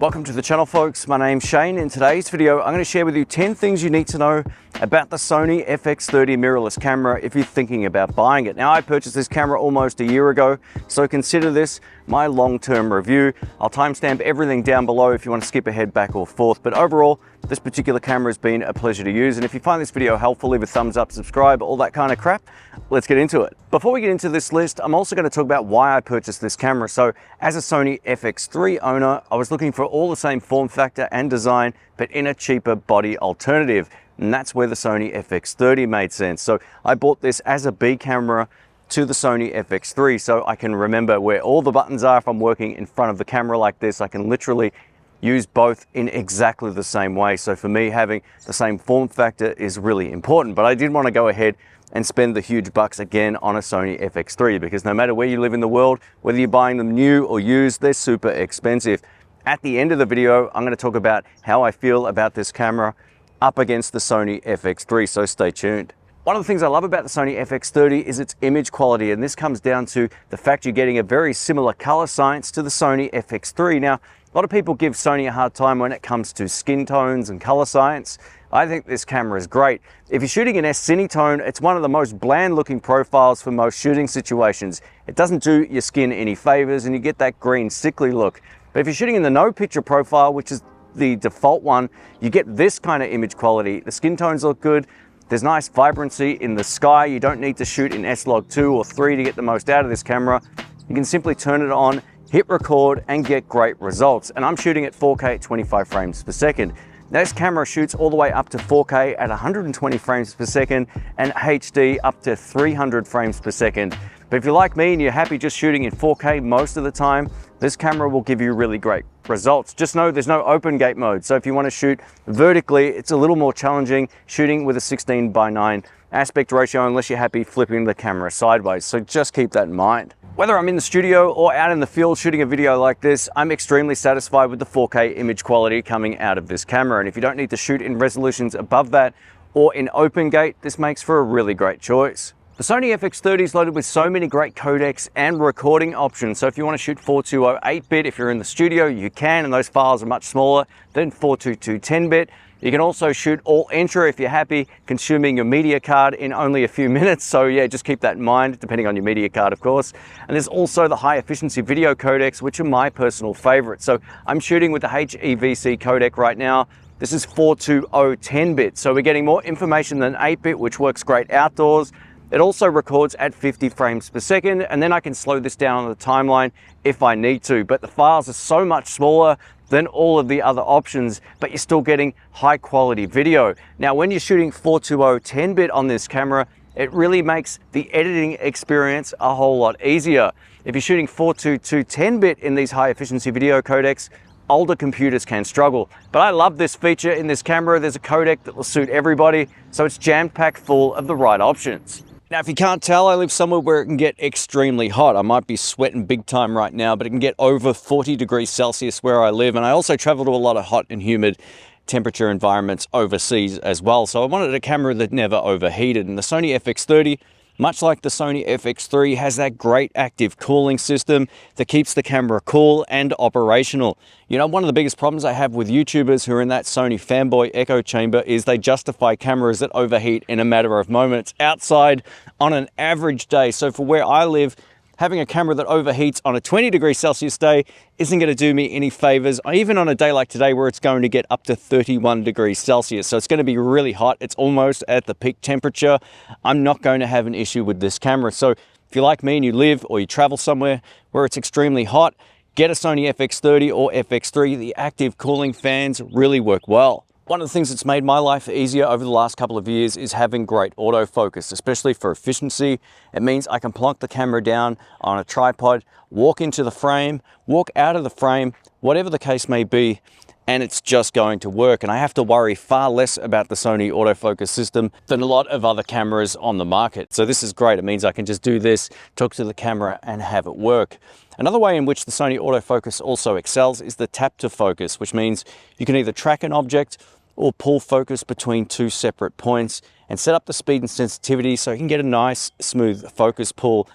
Welcome to the channel, folks. My name's Shane. In today's video, I'm going to share with you 10 things you need to know about the Sony FX30 mirrorless camera if you're thinking about buying it. Now, I purchased this camera almost a year ago, so consider this my long-term review. I'll timestamp everything down below if you want to skip ahead, back or forth. But overall, this particular camera has been a pleasure to use. And if you find this video helpful, leave a thumbs up, subscribe, all that kind of crap. Let's get into it. Before we get into this list, I'm also going to talk about why I purchased this camera. So as a Sony FX3 owner, I was looking for all the same form factor and design, but in a cheaper body alternative. And that's where the Sony FX30 made sense. So I bought this as a B camera to the Sony FX3 so I can remember where all the buttons are. If I'm working in front of the camera like this, I can literally use both in exactly the same way. So for me, having the same form factor is really important. But I did want to go ahead and spend the huge bucks again on a Sony FX3 because no matter where you live in the world, whether you're buying them new or used, they're super expensive. At the end of the video, I'm going to talk about how I feel about this camera up against the Sony FX3, so stay tuned. One of the things I love about the Sony FX30 is its image quality, and this comes down to the fact you're getting a very similar color science to the Sony FX3. Now, a lot of people give Sony a hard time when it comes to skin tones and color science. I think this camera is great. If you're shooting in S-Cinetone, it's one of the most bland looking profiles for most shooting situations. It doesn't do your skin any favors and you get that green sickly look. But if you're shooting in the no picture profile, which is the default one, you get this kind of image quality. The skin tones look good. There's nice vibrancy in the sky. You don't need to shoot in S-Log 2 or 3 to get the most out of this camera. You can simply turn it on, hit record and get great results. And I'm shooting at 4K at 25 frames per second. Now, this camera shoots all the way up to 4K at 120 frames per second and HD up to 300 frames per second. But if you're like me and you're happy just shooting in 4K most of the time, this camera will give you really great results. Just know there's no open gate mode. So if you want to shoot vertically, it's a little more challenging shooting with a 16:9 aspect ratio unless you're happy flipping the camera sideways. So just keep that in mind. Whether I'm in the studio or out in the field shooting a video like this, I'm extremely satisfied with the 4K image quality coming out of this camera. And if you don't need to shoot in resolutions above that or in open gate, this makes for a really great choice. The Sony FX30 is loaded with so many great codecs and recording options. So if you want to shoot 420 8-bit, if you're in the studio, you can, and those files are much smaller than 422 10-bit. You can also shoot all Entra if you're happy consuming your media card in only a few minutes. So yeah, just keep that in mind, depending on your media card, of course. And there's also the high efficiency video codecs, which are my personal favorite. So I'm shooting with the HEVC codec right now. This is 420 10-bit. So we're getting more information than 8-bit, which works great outdoors. It also records at 50 frames per second, and then I can slow this down on the timeline if I need to. But the files are so much smaller than all of the other options, but you're still getting high quality video. Now, when you're shooting 420 10-bit on this camera, it really makes the editing experience a whole lot easier. If you're shooting 422 10-bit in these high efficiency video codecs, older computers can struggle. But I love this feature in this camera. There's a codec that will suit everybody, so it's jam-packed full of the right options. Now, if you can't tell, I live somewhere where it can get extremely hot. I might be sweating big time right now, but it can get over 40 degrees Celsius where I live. And I also travel to a lot of hot and humid temperature environments overseas as well. So I wanted a camera that never overheated. And the Sony FX30, much like the Sony FX3, has that great active cooling system that keeps the camera cool and operational. You know, one of the biggest problems I have with YouTubers who are in that Sony fanboy echo chamber is they justify cameras that overheat in a matter of moments outside on an average day. So for where I live, having a camera that overheats on a 20 degrees Celsius day isn't going to do me any favors, even on a day like today where it's going to get up to 31 degrees Celsius. So it's going to be really hot. It's almost at the peak temperature. I'm not going to have an issue with this camera. So if you're like me and you live or you travel somewhere where it's extremely hot, get a Sony FX30 or FX3. The active cooling fans really work well. One of the things that's made my life easier over the last couple of years is having great autofocus, especially for efficiency. It means I can plonk the camera down on a tripod, walk into the frame, walk out of the frame, whatever the case may be, and it's just going to work. And I have to worry far less about the Sony autofocus system than a lot of other cameras on the market. So this is great. It means I can just do this, talk to the camera and have it work. Another way in which the Sony autofocus also excels is the tap to focus, which means you can either track an object or pull focus between two separate points and set up the speed and sensitivity so you can get a nice smooth focus pull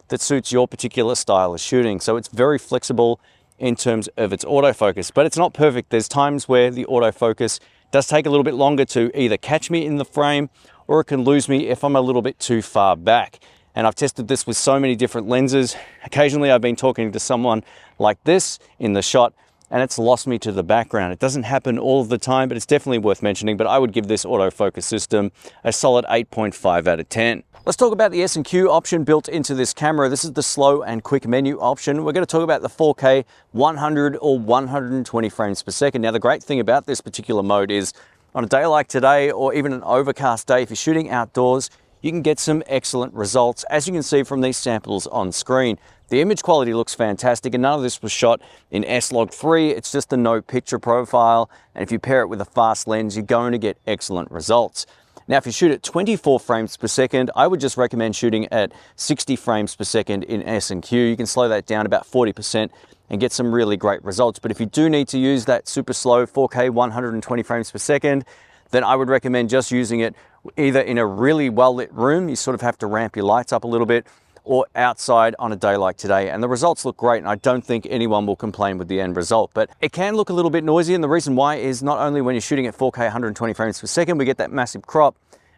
that suits your particular style of shooting. So it's very flexible in terms of its autofocus, but it's not perfect. There's times where the autofocus does take a little bit longer to either catch me in the frame, or it can lose me if I'm a little bit too far back. And I've tested this with so many different lenses. Occasionally I've been talking to someone like this in the shot, and it's lost me to the background. It doesn't happen all of the time, but it's definitely worth mentioning. But I would give this autofocus system a solid 8.5 out of 10. Let's talk about the S&Q option built into this camera. This is the slow and quick menu option. We're going to talk about the 4K 100 or 120 frames per second. Now, the great thing about this particular mode is on a day like today, or even an overcast day, if you're shooting outdoors, you can get some excellent results, as you can see from these samples on screen. The image quality looks fantastic, and none of this was shot in S-Log3. It's just a no picture profile, and if you pair it with a fast lens, you're going to get excellent results. Now, if you shoot at 24 frames per second, I would just recommend shooting at 60 frames per second in S&Q. You can slow that down about 40% and get some really great results. But if you do need to use that super slow 4K 120 frames per second, then I would recommend just using it either in a really well-lit room. You sort of have to ramp your lights up a little bit, or outside on a day like today. And the results look great, and I don't think anyone will complain with the end result. But it can look a little bit noisy, and the reason why is not only when you're shooting at 4K 120 frames per second, we get that massive crop,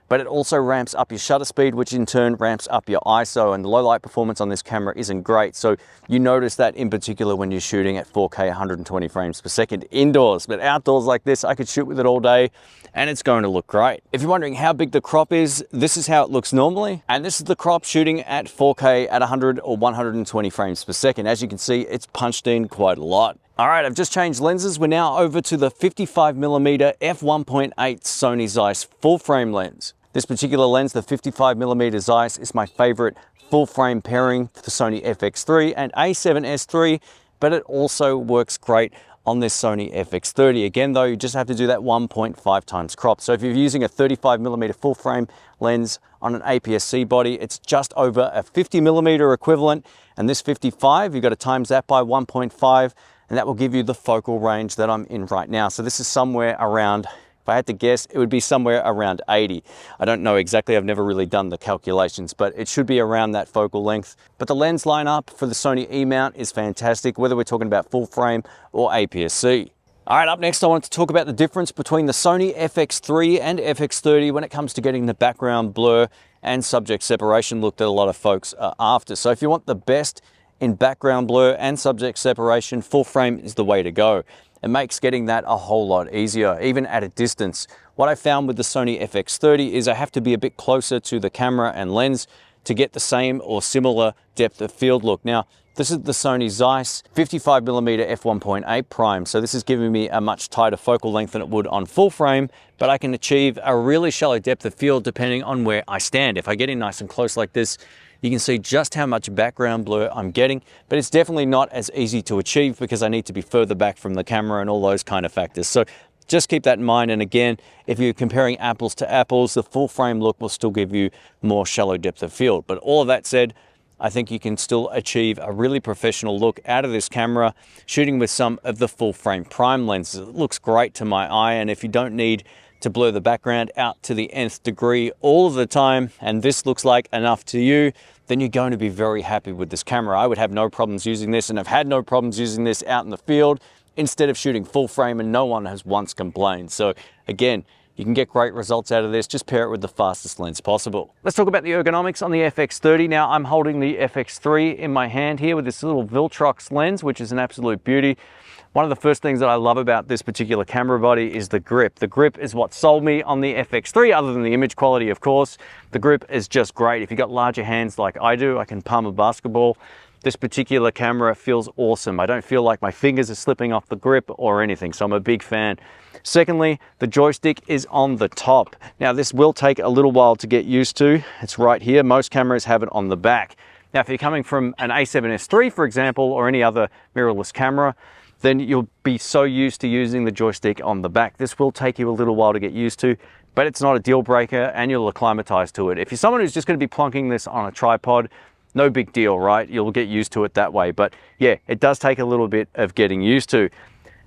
but it also ramps up your shutter speed, which in turn ramps up your ISO, and the low light performance on this camera isn't great. So you notice that in particular when you're shooting at 4K 120 frames per second indoors. But outdoors like this, I could shoot with it all day and it's going to look great. If you're wondering how big the crop is, this is how it looks normally. And this is the crop shooting at 4K at 100 or 120 frames per second. As you can see, it's punched in quite a lot. All right, I've just changed lenses. We're now over to the 55mm f1.8 Sony Zeiss full frame lens. This particular lens, the 55mm Zeiss, is my favorite full frame pairing for the Sony FX30 and A7S III, but it also works great on this Sony FX30. Again, though, you just have to do that 1.5 times crop. So if you're using a 35mm full frame lens on an APS-C body, it's just over a 50mm equivalent. And this 55, you've got to times that by 1.5, and that will give you the focal range that I'm in right now. So this is somewhere around, if I had to guess, it would be somewhere around 80. I don't know exactly, I've never really done the calculations, but it should be around that focal length. But the lens lineup for the Sony E-mount is fantastic, whether we're talking about full frame or APS-C. All right, up next I want to talk about the difference between the Sony FX3 and FX30 when it comes to getting the background blur and subject separation look that a lot of folks are after. So if you want the best in background blur and subject separation, full frame is the way to go. It makes getting that a whole lot easier, even at a distance. What I found with the Sony FX30 is I have to be a bit closer to the camera and lens to get the same or similar depth of field look. Now, this is the Sony Zeiss 55mm f1.8 prime, so this is giving me a much tighter focal length than it would on full frame, but I can achieve a really shallow depth of field depending on where I stand. If I get in nice and close like this, you can see just how much background blur I'm getting, but it's definitely not as easy to achieve because I need to be further back from the camera and all those kind of factors. So just keep that in mind. And again, if you're comparing apples to apples, the full frame look will still give you more shallow depth of field. But all of that said, I think you can still achieve a really professional look out of this camera shooting with some of the full frame prime lenses. It looks great to my eye, and if you don't need to blur the background out to the nth degree all of the time, and this looks like enough to you, then you're going to be very happy with this camera. I would have no problems using this, and I've had no problems using this out in the field instead of shooting full frame, and no one has once complained. So again, you can get great results out of this. Just pair it with the fastest lens possible. Let's talk about the ergonomics on the FX30. Now, I'm holding the FX3 in my hand here with this little Viltrox lens, which is an absolute beauty. One of the first things that I love about this particular camera body is the grip. The grip is what sold me on the FX3, other than the image quality, of course. The grip is just great. If you've got larger hands like I do, I can palm a basketball. This particular camera feels awesome. I don't feel like my fingers are slipping off the grip or anything, so I'm a big fan. Secondly, the joystick is on the top. Now, this will take a little while to get used to. It's right here. Most cameras have it on the back. Now, if you're coming from an A7S III, for example, or any other mirrorless camera, then you'll be so used to using the joystick on the back. This will take you a little while to get used to, but it's not a deal breaker and you'll acclimatize to it. If you're someone who's just going to be plonking this on a tripod, no big deal, right? You'll get used to it that way. But yeah, it does take a little bit of getting used to.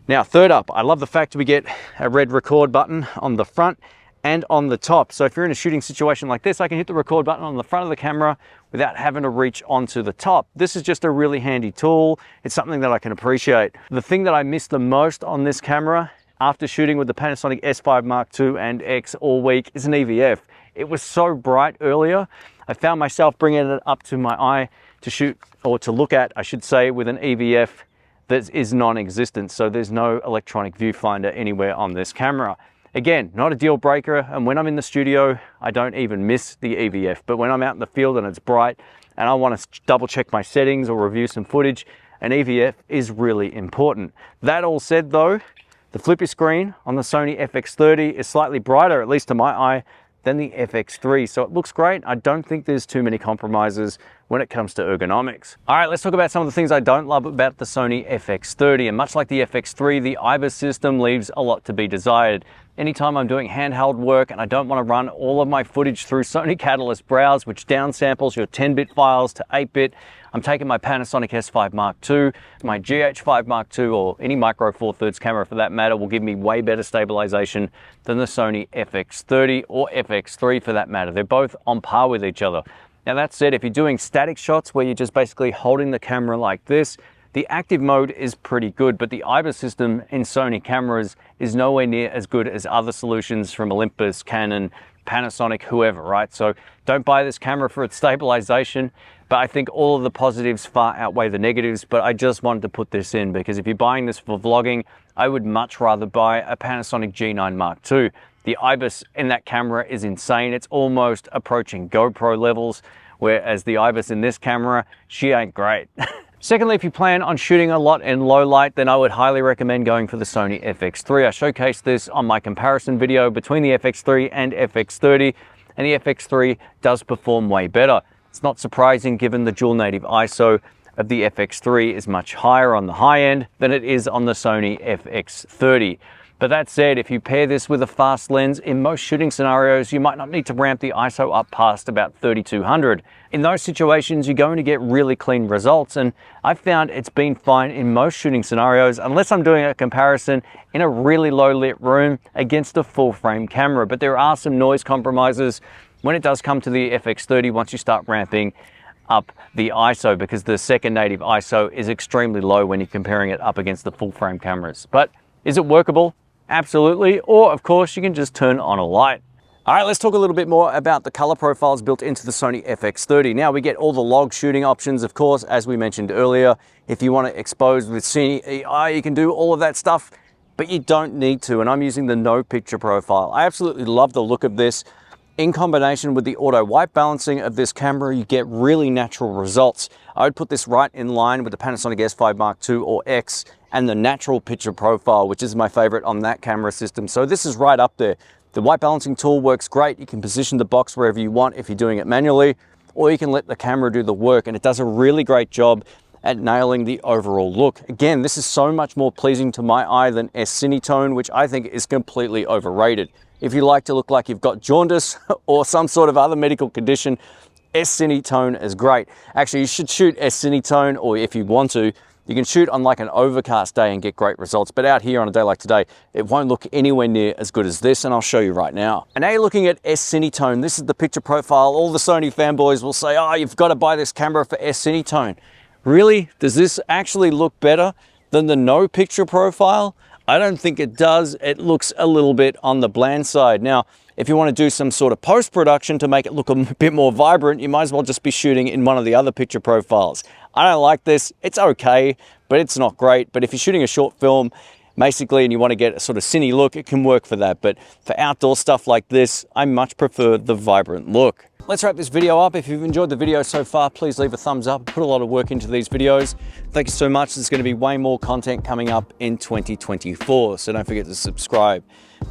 Now, third up, I love the fact we get a red record button on the front and on the top. So if you're in a shooting situation like this, I can hit the record button on the front of the camera without having to reach onto the top. This is just a really handy tool. It's something that I can appreciate. The thing that I miss the most on this camera after shooting with the Panasonic S5 Mark II and X all week is an EVF. It was so bright earlier. I found myself bringing it up to my eye to shoot, or to look at, I should say, with an EVF that is non-existent. So there's no electronic viewfinder anywhere on this camera. Again, not a deal breaker, and when I'm in the studio, I don't even miss the EVF. But when I'm out in the field and it's bright and I want to double check my settings or review some footage, an EVF is really important. That all said though, the flippy screen on the Sony FX30 is slightly brighter, at least to my eye, than the FX3. So it looks great. I don't think there's too many compromises when it comes to ergonomics. All right, let's talk about some of the things I don't love about the Sony FX30. And much like the FX3, the IBIS system leaves a lot to be desired. Anytime I'm doing handheld work and I don't want to run all of my footage through Sony Catalyst Browse, which downsamples your 10-bit files to 8-bit, I'm taking my Panasonic S5 Mark II, my GH5 Mark II, or any Micro Four Thirds camera for that matter, will give me way better stabilization than the Sony FX30 or FX3 for that matter. They're both on par with each other. Now that said, if you're doing static shots where you're just basically holding the camera like this, the active mode is pretty good, but the IBIS system in Sony cameras is nowhere near as good as other solutions from Olympus, Canon, Panasonic, whoever, right? So don't buy this camera for its stabilization, but I think all of the positives far outweigh the negatives. But I just wanted to put this in because if you're buying this for vlogging, I would much rather buy a Panasonic G9 Mark II. The IBIS in that camera is insane. It's almost approaching GoPro levels, whereas the IBIS in this camera, she ain't great. Secondly, if you plan on shooting a lot in low light, then I would highly recommend going for the Sony FX3. I showcased this on my comparison video between the FX3 and FX30, and the FX3 does perform way better. It's not surprising given the dual native ISO of the FX3 is much higher on the high end than it is on the Sony FX30. But that said, if you pair this with a fast lens, in most shooting scenarios, you might not need to ramp the ISO up past about 3200. In those situations, you're going to get really clean results, and I've found it's been fine in most shooting scenarios, unless I'm doing a comparison in a really low lit room against a full frame camera. But there are some noise compromises when it does come to the FX30 once you start ramping up the ISO, because the second native ISO is extremely low when you're comparing it up against the full frame cameras. But is it workable? Absolutely. Or of course you can just turn on a light. All right, let's talk a little bit more about the color profiles built into the Sony FX30. Now we get all the log shooting options, of course, as we mentioned earlier. If you want to expose with Cine EI, you can do all of that stuff, but you don't need to. And I'm using the no picture profile. I absolutely love the look of this. In combination with the auto white balancing of this camera, you get really natural results. I would put this right in line with the Panasonic S5 Mark II or X and the natural picture profile, which is my favorite on that camera system. So this is right up there. The white balancing tool works great. You can position the box wherever you want if you're doing it manually, or you can let the camera do the work, and it does a really great job at nailing the overall look. Again, this is so much more pleasing to my eye than S-Cinetone, which I think is completely overrated. If you like to look like you've got jaundice or some sort of other medical condition, S-Cinetone is great. Actually, you should shoot S-Cinetone, or if you want to, you can shoot on like an overcast day and get great results. But out here on a day like today, it won't look anywhere near as good as this, and I'll show you right now. And now you're looking at S-Cinetone. This is the picture profile. All the Sony fanboys will say, oh, you've got to buy this camera for S-Cinetone. Really? Does this actually look better than the no picture profile? I don't think it does. It looks a little bit on the bland side. Now, if you want to do some sort of post-production to make it look a bit more vibrant, you might as well just be shooting in one of the other picture profiles. I don't like this. It's okay, but it's not great. But if you're shooting a short film, basically, and you want to get a sort of cine look, it can work for that. But for outdoor stuff like this, I much prefer the vibrant look. Let's wrap this video up. If you've enjoyed the video so far, please leave a thumbs up. I put a lot of work into these videos. Thank you so much. There's going to be way more content coming up in 2024, so don't forget to subscribe.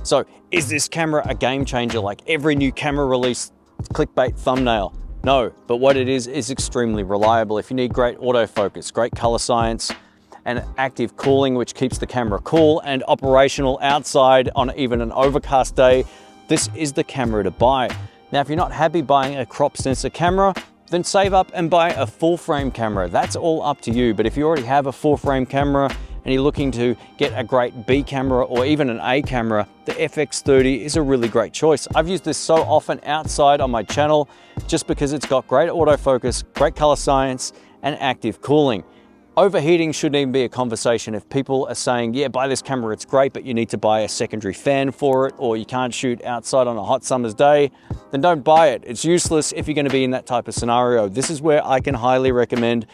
So, is this camera a game changer like every new camera release clickbait thumbnail? No, but what it is extremely reliable. If you need great autofocus, great color science, and active cooling, which keeps the camera cool and operational outside on even an overcast day, this is the camera to buy. Now, if you're not happy buying a crop sensor camera, then save up and buy a full frame camera. That's all up to you. But if you already have a full frame camera and you're looking to get a great B camera or even an A camera, the FX30 is a really great choice. I've used this so often outside on my channel just because it's got great autofocus, great color science, and active cooling. Overheating shouldn't even be a conversation. If people are saying, yeah, buy this camera, it's great, but you need to buy a secondary fan for it, or you can't shoot outside on a hot summer's day, then don't buy it. It's useless if you're going to be in that type of scenario. This is where I can highly recommend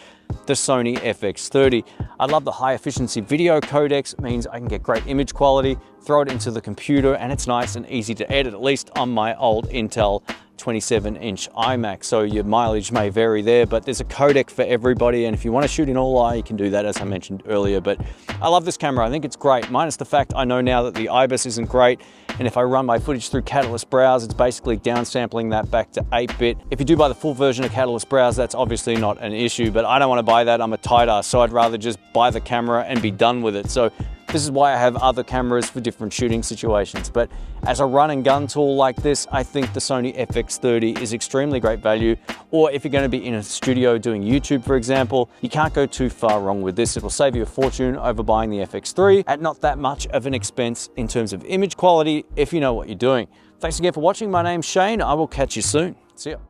the Sony FX30. I love the high efficiency video codecs. It means I can get great image quality, throw it into the computer, and it's nice and easy to edit, at least on my old Intel 27-inch iMac. So your mileage may vary there, but there's a codec for everybody. And if you want to shoot in all-eye, you can do that, as I mentioned earlier. But I love this camera. I think it's great, minus the fact I know now that the IBIS isn't great. And if I run my footage through Catalyst Browse, it's basically downsampling that back to 8-bit. If you do buy the full version of Catalyst Browse, that's obviously not an issue, but I don't want to buy that. I'm a tight ass, so I'd rather just buy the camera and be done with it. So this is why I have other cameras for different shooting situations. But as a run and gun tool like this, I think the Sony FX30 is extremely great value. Or if you're going to be in a studio doing YouTube, for example, you can't go too far wrong with this. It will save you a fortune over buying the FX3 at not that much of an expense in terms of image quality if you know what you're doing. Thanks again for watching. My name's Shane. I will catch you soon. See ya.